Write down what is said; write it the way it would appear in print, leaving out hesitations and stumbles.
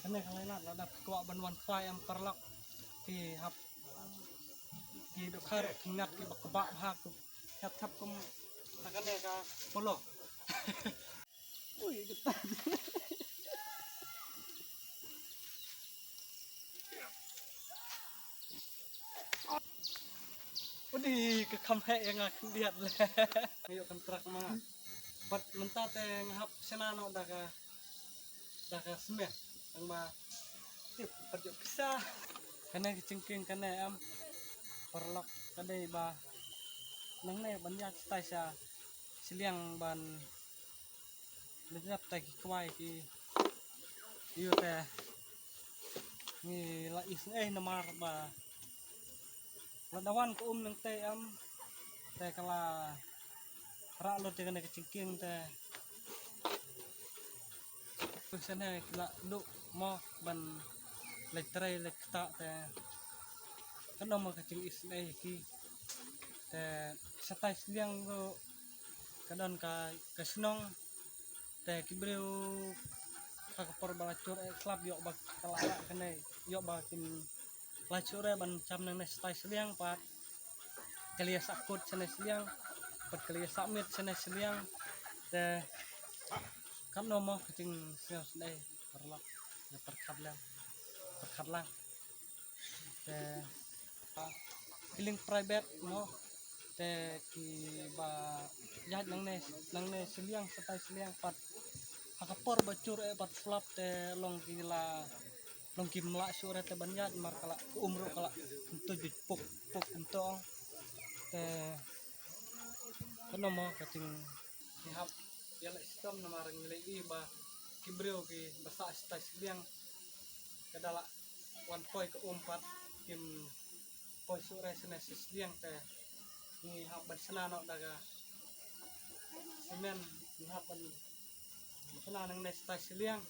Kene kalailat ladap tua banwan fai am perlak ki hap ki do khar kingat ki bakba hak hap hap kum takane ka polo. Ui getar. Udi ke kamhe yang akan lihat le. Ayo kontrak mah. Pat mentah teh ngahap senano daga semeh ang ma tip perjo bisa. Kene kecingking kene am perlak kadai ba nang ne banyak stai sa siliang ban lenyap tai kwai ki iyo teh ni la is namar ba ladawan ko nang teh am teh kala ra lo teh kene kecingking teh sana kila du mo ban letrai lekta teh kano mo kecing is ki teh satai siliang lo kadon ka kesnong teh kibreu kakapor balacur klap yok bak kalala kene yok bakin lacur ban cam nang satai siliang pat kelia sakut sana siliang pat kelia samit sana siliang teh kan nomo kecing sios dai perlak perkat lang teh feeling private mo teh ki ba yat nang ne siliang satai siliang pat akapor bacur pat flap teh long gila long kim la sure teh banyak mar kala umro kala untuk dipuk puk untuk teh kano mo kacing hap yala istom na marang nilai ba kibreo ki basa sta siliang kadala wan poi ke umpat kim poi sure sene siliang teh ni hap ban senano daga semen ni hap ban senanang sta siliang